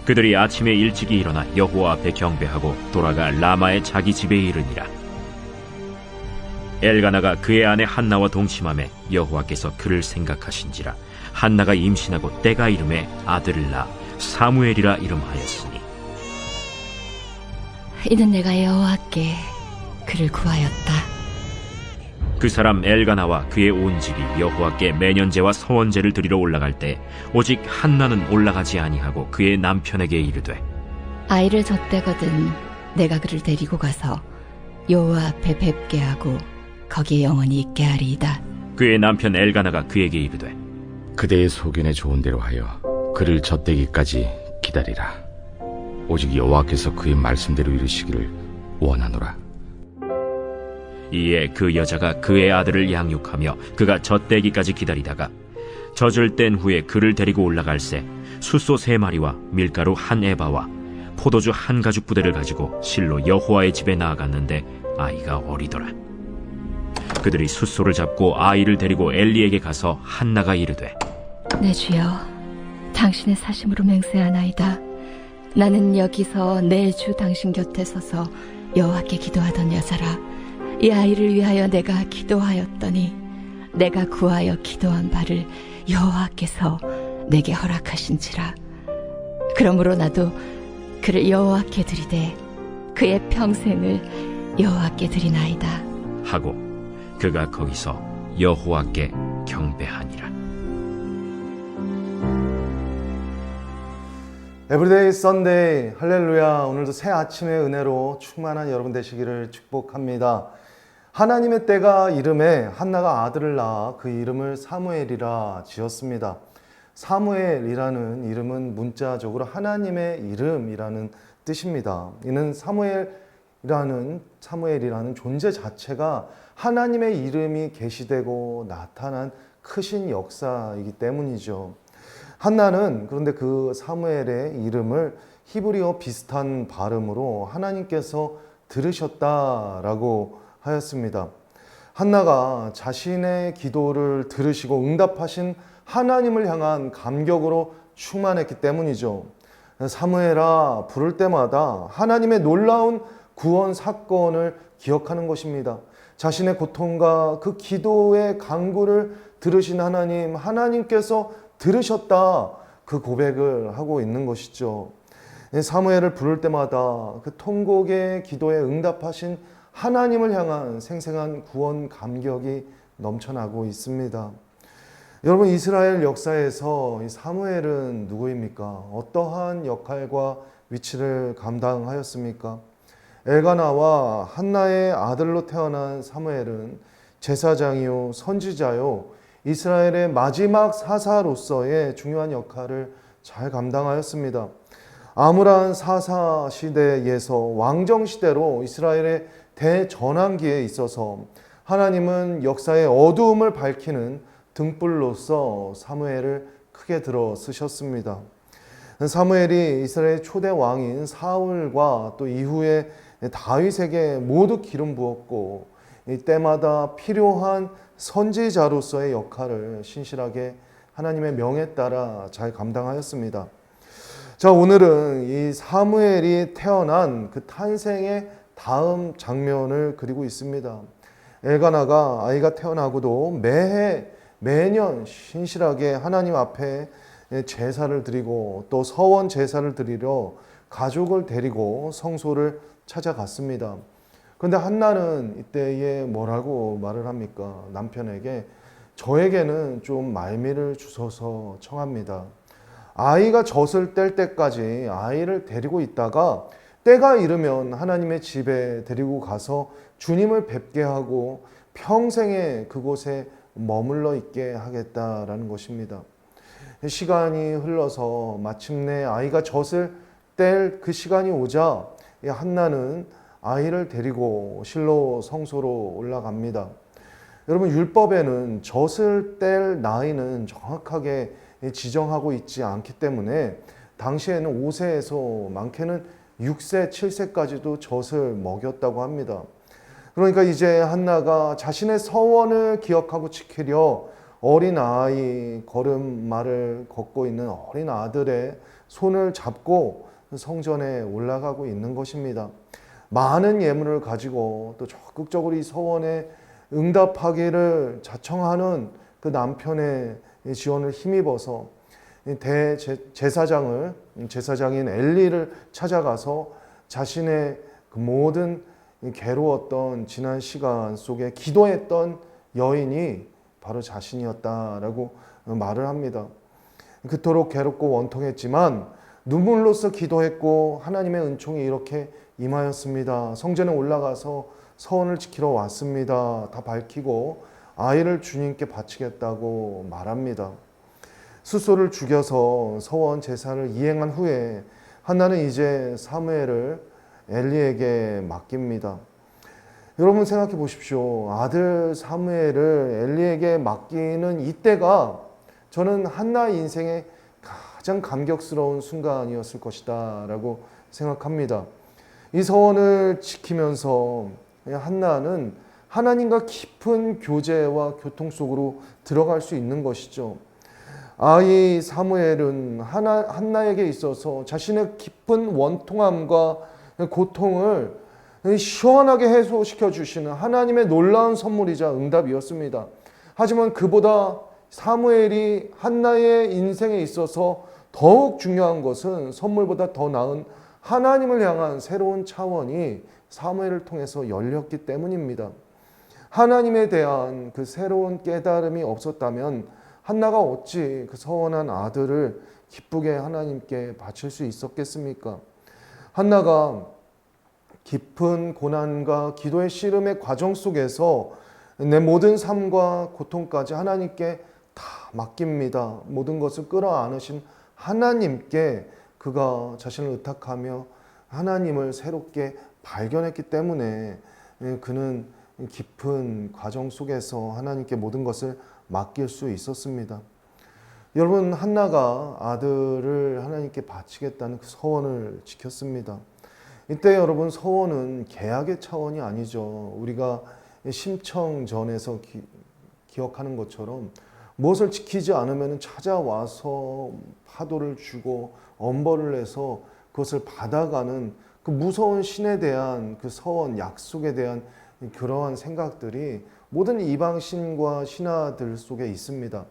그들이 아침에 일찍이 일어나 여호와 앞에 경배하고 돌아가 라마의 자기 집에 이르니라. 엘가나가 그의 아내 한나와 동침함에 여호와께서 그를 생각하신지라. 한나가 임신하고 때가 이름에 아들을 낳아 사무엘이라 이름하였으니 이는 내가 여호와께 그를 구하였다. 그 사람 엘가나와 그의 온 집이 여호와께 매년제와 서원제를 드리러 올라갈 때 오직 한나는 올라가지 아니하고 그의 남편에게 이르되 아이를 젖대거든 내가 그를 데리고 가서 여호와 앞에 뵙게 하고 거기에 영원히 있게 하리이다. 그의 남편 엘가나가 그에게 이르되 그대의 소견에 좋은 대로 하여 그를 젖대기까지 기다리라. 오직 여호와께서 그의 말씀대로 이루시기를 원하노라. 이에 그 여자가 그의 아들을 양육하며 그가 젖대기까지 기다리다가 젖을 뗀 후에 그를 데리고 올라갈새 숫소 3마리와 밀가루 1에바와 포도주 1가죽 부대를 가지고 실로 여호와의 집에 나아갔는데 아이가 어리더라. 그들이 숫소를 잡고 아이를 데리고 엘리에게 가서 한나가 이르되 내 주여, 당신의 사심으로 맹세하나이다. 나는 여기서 내 주 당신 곁에 서서 여호와께 기도하던 여자라. 이 아이를 위하여 내가 기도하였더니 내가 구하여 기도한 바를 여호와께서 내게 허락하신지라. 그러므로 나도 그를 여호와께 드리되 그의 평생을 여호와께 드리나이다 하고 그가 거기서 여호와께 경배하니라. 에브리데이 썬데이 할렐루야. 오늘도 새 아침의 은혜로 충만한 여러분 되시기를 축복합니다. 하나님의 때가 이름에 한나가 아들을 낳아 그 이름을 사무엘이라 지었습니다. 사무엘이라는 이름은 문자적으로 하나님의 이름이라는 뜻입니다. 이는 사무엘이라는 존재 자체가 하나님의 이름이 계시되고 나타난 크신 역사이기 때문이죠. 한나는 그런데 그 사무엘의 이름을 히브리어 비슷한 발음으로 하나님께서 들으셨다라고 하였습니다. 한나가 자신의 기도를 들으시고 응답하신 하나님을 향한 감격으로 충만했기 때문이죠. 사무엘아 부를 때마다 하나님의 놀라운 구원 사건을 기억하는 것입니다. 자신의 고통과 그 기도의 간구를 들으신 하나님께서 들으셨다, 그 고백을 하고 있는 것이죠. 사무엘을 부를 때마다 그 통곡의 기도에 응답하신 하나님을 향한 생생한 구원 감격이 넘쳐나고 있습니다. 여러분, 이스라엘 역사에서 이 사무엘은 누구입니까? 어떠한 역할과 위치를 감당하였습니까? 엘가나와 한나의 아들로 태어난 사무엘은 제사장이요 선지자요 이스라엘의 마지막 사사로서의 중요한 역할을 잘 감당하였습니다. 아므란 사사 시대에서 왕정 시대로 이스라엘의 대전환기에 있어서 하나님은 역사의 어두움을 밝히는 등불로서 사무엘을 크게 들어 쓰셨습니다. 사무엘이 이스라엘 초대 왕인 사울과 또 이후에 다윗에게 모두 기름 부었고 때마다 필요한 선지자로서의 역할을 신실하게 하나님의 명에 따라 잘 감당하였습니다. 자, 오늘은 이 사무엘이 태어난 그 탄생의 다음 장면을 그리고 있습니다. 엘가나가 아이가 태어나고도 매년 신실하게 하나님 앞에 제사를 드리고 또 서원 제사를 드리러 가족을 데리고 성소를 찾아갔습니다. 그런데 한나는 이때에 뭐라고 말을 합니까? 남편에게 저에게는 좀 말미를 주소서 청합니다. 아이가 젖을 뗄 때까지 아이를 데리고 있다가 때가 이르면 하나님의 집에 데리고 가서 주님을 뵙게 하고 평생에 그곳에 머물러 있게 하겠다라는 것입니다. 시간이 흘러서 마침내 아이가 젖을 뗄 그 시간이 오자 한나는 아이를 데리고 실로 성소로 올라갑니다. 여러분, 율법에는 젖을 뗄 나이는 정확하게 지정하고 있지 않기 때문에 당시에는 5세에서 많게는 6세, 7세까지도 젖을 먹였다고 합니다. 그러니까 이제 한나가 자신의 서원을 기억하고 지키려 어린 아이, 걸음마를 걷고 있는 어린 아들의 손을 잡고 성전에 올라가고 있는 것입니다. 많은 예물을 가지고 또 적극적으로 이 서원에 응답하기를 자청하는 그 남편의 지원을 힘입어서 제사장인 엘리를 찾아가서 자신의 그 모든 괴로웠던 지난 시간 속에 기도했던 여인이 바로 자신이었다라고 말을 합니다. 그토록 괴롭고 원통했지만 눈물로써 기도했고 하나님의 은총이 이렇게 임하였습니다. 성전에 올라가서 서원을 지키러 왔습니다. 다 밝히고 아이를 주님께 바치겠다고 말합니다. 숫소를 죽여서 서원 제사를 이행한 후에 한나는 이제 사무엘을 엘리에게 맡깁니다. 여러분 생각해 보십시오. 아들 사무엘을 엘리에게 맡기는 이때가 저는 한나 인생의 가장 감격스러운 순간이었을 것이다 라고 생각합니다. 이 서원을 지키면서 한나는 하나님과 깊은 교제와 교통 속으로 들어갈 수 있는 것이죠. 아이 사무엘은 한나에게 있어서 자신의 깊은 원통함과 고통을 시원하게 해소시켜 주시는 하나님의 놀라운 선물이자 응답이었습니다. 하지만 그보다 사무엘이 한나의 인생에 있어서 더욱 중요한 것은 선물보다 더 나은 하나님을 향한 새로운 차원이 사무엘을 통해서 열렸기 때문입니다. 하나님에 대한 그 새로운 깨달음이 없었다면 한나가 어찌 그 서원한 아들을 기쁘게 하나님께 바칠 수 있었겠습니까? 한나가 깊은 고난과 기도의 씨름의 과정 속에서 내 모든 삶과 고통까지 하나님께 다 맡깁니다. 모든 것을 끌어안으신 하나님께 그가 자신을 의탁하며 하나님을 새롭게 발견했기 때문에 그는 깊은 과정 속에서 하나님께 모든 것을 맡길 수 있었습니다. 여러분, 한나가 아들을 하나님께 바치겠다는 그 서원을 지켰습니다. 이때 여러분, 서원은 계약의 차원이 아니죠. 우리가 심청전에서 기억하는 것처럼 무엇을 지키지 않으면 찾아와서 파도를 주고 엄벌을 해서 그것을 받아가는 그 무서운 신에 대한 그 서원, 약속에 대한 그러한 생각들이 모든 이방신과 신하들 속에 있습니다.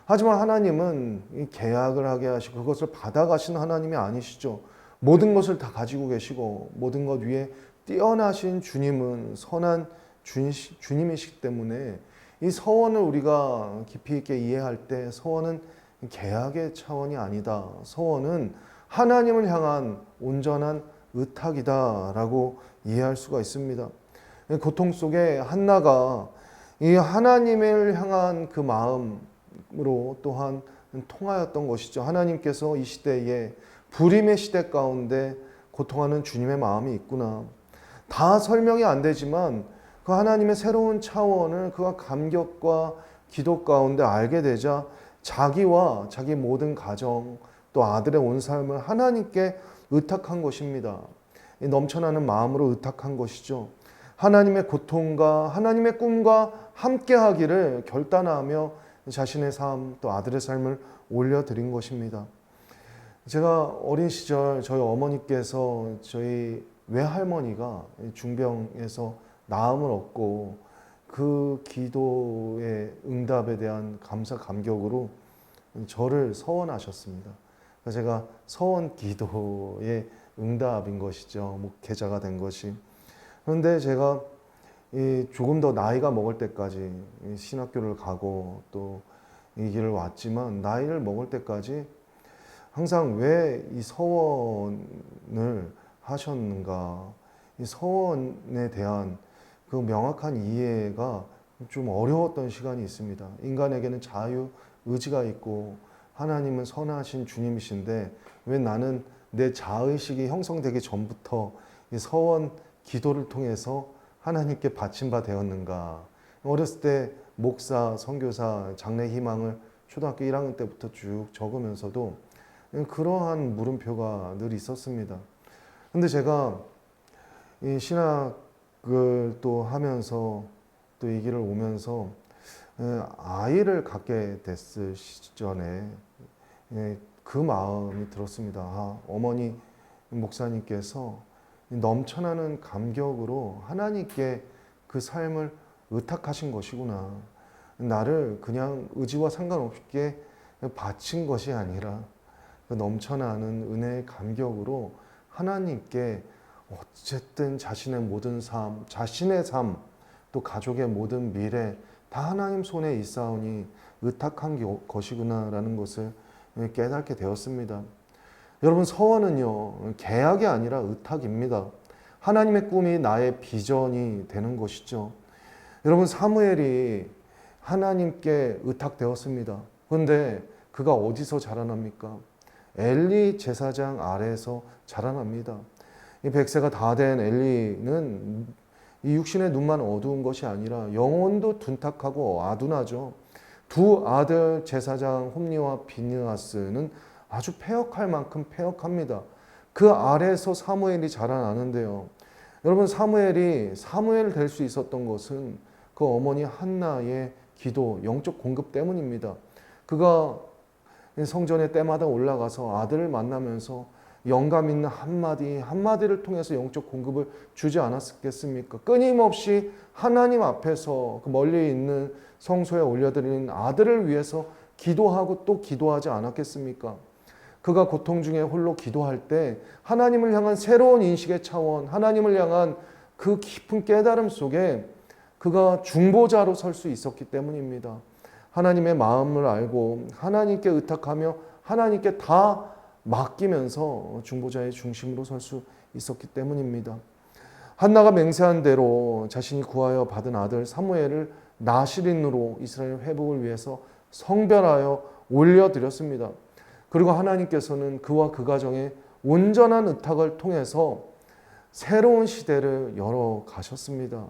하지만 하나님은 이 계약을 하게 하시고 그것을 받아가신 하나님이 아니시죠. 모든 것을 다 가지고 계시고 모든 것 위에 뛰어나신 주님은 선한 주님이시기 때문에 이 서원을 우리가 깊이 있게 이해할 때 서원은 계약의 차원이 아니다. 서원은 하나님을 향한 온전한 의탁이다라고 이해할 수가 있습니다. 고통 속에 한나가 이 하나님을 향한 그 마음으로 또한 통하였던 것이죠. 하나님께서 이 시대에 불임의 시대 가운데 고통하는 주님의 마음이 있구나. 다 설명이 안 되지만 그 하나님의 새로운 차원을 그가 감격과 기도 가운데 알게 되자 자기와 자기 모든 가정 또 아들의 온 삶을 하나님께 의탁한 것입니다. 넘쳐나는 마음으로 의탁한 것이죠. 하나님의 고통과 하나님의 꿈과 함께하기를 결단하며 자신의 삶 또 아들의 삶을 올려드린 것입니다. 제가 어린 시절 저희 어머니께서 저희 외할머니가 중병에서 나음을 얻고 그 기도의 응답에 대한 감사 감격으로 저를 서원하셨습니다. 제가 서원 기도의 응답인 것이죠. 목회자가 된 것이. 그런데 제가 조금 더 나이가 먹을 때까지 신학교를 가고 또 이 길을 왔지만 나이를 먹을 때까지 항상 왜 이 서원을 하셨는가, 이 서원에 대한 그 명확한 이해가 좀 어려웠던 시간이 있습니다. 인간에게는 자유, 의지가 있고 하나님은 선하신 주님이신데 왜 나는 내 자의식이 형성되기 전부터 이 서원 기도를 통해서 하나님께 바친 바 되었는가. 어렸을 때 목사, 선교사, 장래 희망을 초등학교 1학년 때부터 쭉 적으면서도 그러한 물음표가 늘 있었습니다. 근데 제가 이 신학을 또 하면서 또 이 길을 오면서 아이를 갖게 됐을 시절에 그 마음이 들었습니다. 어머니 목사님께서 넘쳐나는 감격으로 하나님께 그 삶을 의탁하신 것이구나. 나를 그냥 의지와 상관없게 바친 것이 아니라 그 넘쳐나는 은혜의 감격으로 하나님께 어쨌든 자신의 모든 삶, 자신의 삶, 또 가족의 모든 미래 다 하나님 손에 있사오니 의탁한 것이구나라는 것을 깨닫게 되었습니다. 여러분, 서원은요, 계약이 아니라 의탁입니다. 하나님의 꿈이 나의 비전이 되는 것이죠. 여러분, 사무엘이 하나님께 의탁되었습니다. 그런데 그가 어디서 자라납니까? 엘리 제사장 아래에서 자라납니다. 이 100세가 다 된 엘리는 이 육신의 눈만 어두운 것이 아니라 영혼도 둔탁하고 아둔하죠. 두 아들 제사장 홈리와 비느하스는 아주 패역할 만큼 패역합니다. 그 아래에서 사무엘이 자라나는데요. 여러분, 사무엘이 사무엘 될 수 있었던 것은 그 어머니 한나의 기도, 영적 공급 때문입니다. 그가 성전에 때마다 올라가서 아들을 만나면서 영감 있는 한마디를 통해서 영적 공급을 주지 않았겠습니까? 끊임없이 하나님 앞에서 그 멀리 있는 성소에 올려드리는 아들을 위해서 기도하고 또 기도하지 않았겠습니까? 그가 고통 중에 홀로 기도할 때 하나님을 향한 새로운 인식의 차원, 하나님을 향한 그 깊은 깨달음 속에 그가 중보자로 설 수 있었기 때문입니다. 하나님의 마음을 알고 하나님께 의탁하며 하나님께 다 맡기면서 중보자의 중심으로 설 수 있었기 때문입니다. 한나가 맹세한 대로 자신이 구하여 받은 아들 사무엘을 나실인으로 이스라엘 회복을 위해서 성별하여 올려드렸습니다. 그리고 하나님께서는 그와 그 가정의 온전한 의탁을 통해서 새로운 시대를 열어가셨습니다.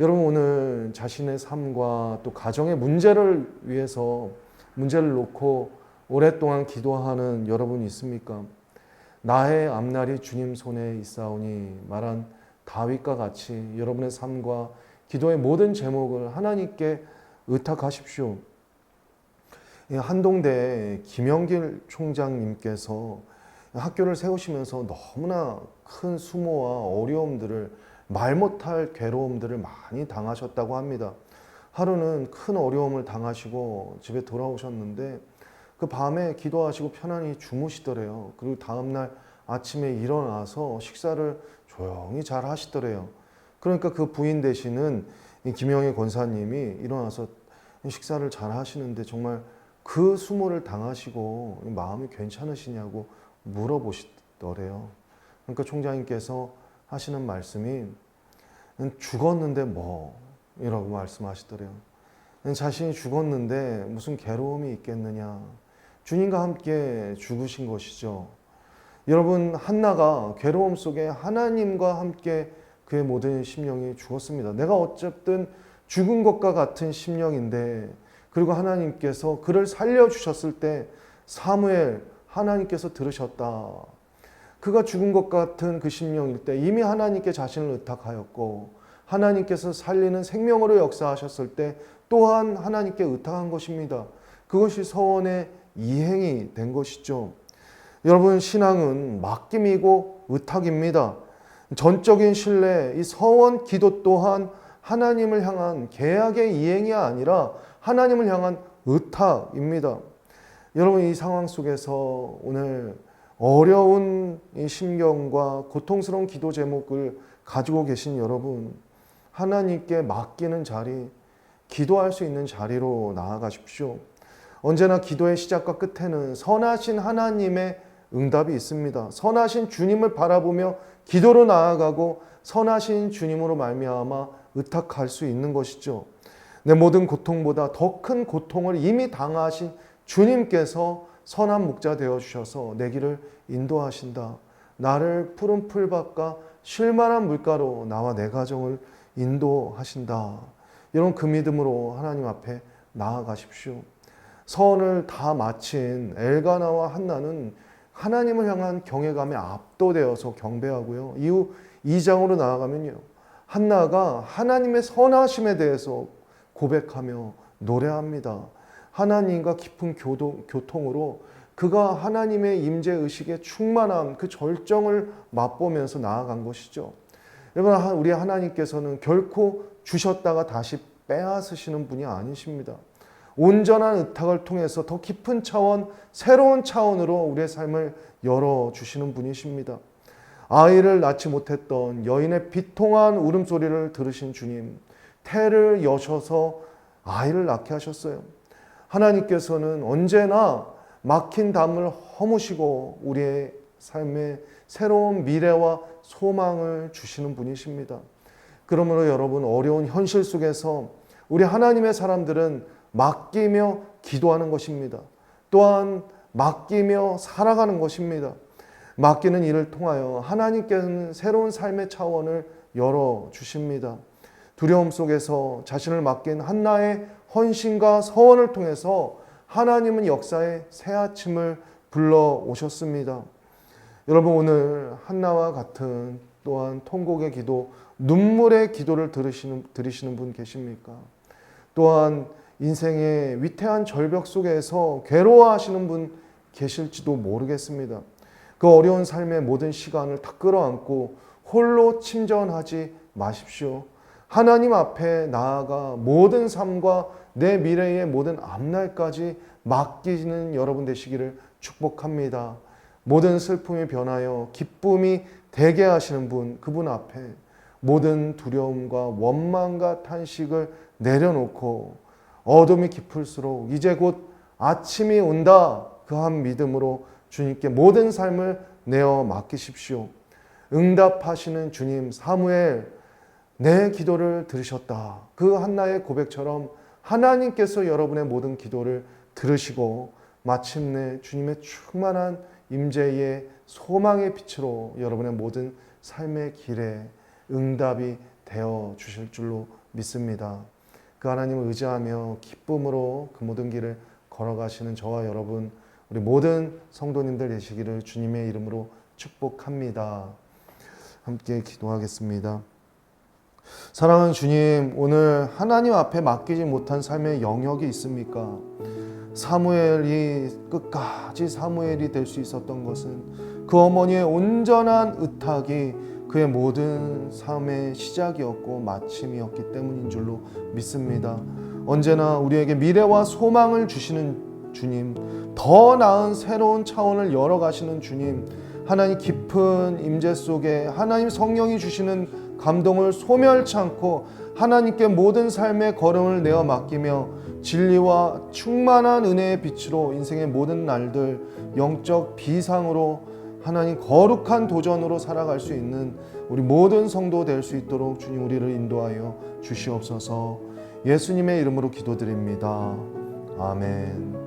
여러분, 오늘 자신의 삶과 또 가정의 문제를 위해서 문제를 놓고 오랫동안 기도하는 여러분이 있습니까? 나의 앞날이 주님 손에 있사오니 말한 다윗과 같이 여러분의 삶과 기도의 모든 제목을 하나님께 의탁하십시오. 한동대 김영길 총장님께서 학교를 세우시면서 너무나 큰 수모와 어려움들을, 말 못할 괴로움들을 많이 당하셨다고 합니다. 하루는 큰 어려움을 당하시고 집에 돌아오셨는데 그 밤에 기도하시고 편안히 주무시더래요. 그리고 다음날 아침에 일어나서 식사를 조용히 잘 하시더래요. 그러니까 그 부인 되시는 김영희 권사님이 일어나서 식사를 잘 하시는데 정말 그 수모를 당하시고 마음이 괜찮으시냐고 물어보시더래요. 그러니까 총장님께서 하시는 말씀이 죽었는데 뭐 이라고 말씀하시더래요. 자신이 죽었는데 무슨 괴로움이 있겠느냐. 주님과 함께 죽으신 것이죠. 여러분, 한나가 괴로움 속에 하나님과 함께 그의 모든 심령이 죽었습니다. 내가 어쨌든 죽은 것과 같은 심령인데, 그리고 하나님께서 그를 살려주셨을 때 사무엘 하나님께서 들으셨다. 그가 죽은 것 같은 그 심령일 때 이미 하나님께 자신을 의탁하였고 하나님께서 살리는 생명으로 역사하셨을 때 또한 하나님께 의탁한 것입니다. 그것이 서원의 이행이 된 것이죠. 여러분, 신앙은 맡김이고 의탁입니다. 전적인 신뢰, 이 서원 기도 또한 하나님을 향한 계약의 이행이 아니라 하나님을 향한 의탁입니다. 여러분, 이 상황 속에서 오늘 어려운 이 심경과 고통스러운 기도 제목을 가지고 계신 여러분, 하나님께 맡기는 자리, 기도할 수 있는 자리로 나아가십시오. 언제나 기도의 시작과 끝에는 선하신 하나님의 응답이 있습니다. 선하신 주님을 바라보며 기도로 나아가고 선하신 주님으로 말미암아 의탁할 수 있는 것이죠. 내 모든 고통보다 더 큰 고통을 이미 당하신 주님께서 선한 목자 되어주셔서 내 길을 인도하신다. 나를 푸른 풀밭과 쉴만한 물가로 나와 내 가정을 인도하신다. 여러분, 그 믿음으로 하나님 앞에 나아가십시오. 서원을 다 마친 엘가나와 한나는 하나님을 향한 경외감에 압도되어서 경배하고요. 이후 2장으로 나아가면요, 한나가 하나님의 선하심에 대해서 고백하며 노래합니다. 하나님과 깊은 교통으로 그가 하나님의 임재 의식에 충만함, 그 절정을 맛보면서 나아간 것이죠. 여러분, 우리 하나님께서는 결코 주셨다가 다시 빼앗으시는 분이 아니십니다. 온전한 의탁을 통해서 더 깊은 차원, 새로운 차원으로 우리의 삶을 열어주시는 분이십니다. 아이를 낳지 못했던 여인의 비통한 울음소리를 들으신 주님, 태를 여셔서 아이를 낳게 하셨어요. 하나님께서는 언제나 막힌 담을 허무시고 우리의 삶에 새로운 미래와 소망을 주시는 분이십니다. 그러므로 여러분, 어려운 현실 속에서 우리 하나님의 사람들은 맡기며 기도하는 것입니다. 또한 맡기며 살아가는 것입니다. 맡기는 일을 통하여 하나님께서는 새로운 삶의 차원을 열어주십니다. 두려움 속에서 자신을 맡긴 한나의 헌신과 서원을 통해서 하나님은 역사의 새 아침을 불러오셨습니다. 여러분, 오늘 한나와 같은 또한 통곡의 기도, 눈물의 기도를 들으시는 분 계십니까? 또한 인생의 위태한 절벽 속에서 괴로워하시는 분 계실지도 모르겠습니다. 그 어려운 삶의 모든 시간을 다 끌어안고 홀로 침전하지 마십시오. 하나님 앞에 나아가 모든 삶과 내 미래의 모든 앞날까지 맡기는 여러분 되시기를 축복합니다. 모든 슬픔이 변하여 기쁨이 되게 하시는 분, 그분 앞에 모든 두려움과 원망과 탄식을 내려놓고 어둠이 깊을수록 이제 곧 아침이 온다, 그 한 믿음으로 주님께 모든 삶을 내어 맡기십시오. 응답하시는 주님, 사무엘, 내 기도를 들으셨다. 그 한나의 고백처럼 하나님께서 여러분의 모든 기도를 들으시고 마침내 주님의 충만한 임재의 소망의 빛으로 여러분의 모든 삶의 길에 응답이 되어 주실 줄로 믿습니다. 그 하나님을 의지하며 기쁨으로 그 모든 길을 걸어가시는 저와 여러분, 우리 모든 성도님들 되시기를 주님의 이름으로 축복합니다. 함께 기도하겠습니다. 사랑하는 주님, 오늘 하나님 앞에 맡기지 못한 삶의 영역이 있습니까? 사무엘이 끝까지 사무엘이 될 수 있었던 것은 그 어머니의 온전한 의탁이 그의 모든 삶의 시작이었고 마침이었기 때문인 줄로 믿습니다. 언제나 우리에게 미래와 소망을 주시는 주님, 더 나은 새로운 차원을 열어가시는 주님, 하나님 깊은 임재 속에 하나님 성령이 주시는 감동을 소멸치 않고 하나님께 모든 삶의 걸음을 내어 맡기며 진리와 충만한 은혜의 빛으로 인생의 모든 날들 영적 비상으로 하나님 거룩한 도전으로 살아갈 수 있는 우리 모든 성도 될 수 있도록 주님 우리를 인도하여 주시옵소서. 예수님의 이름으로 기도드립니다. 아멘.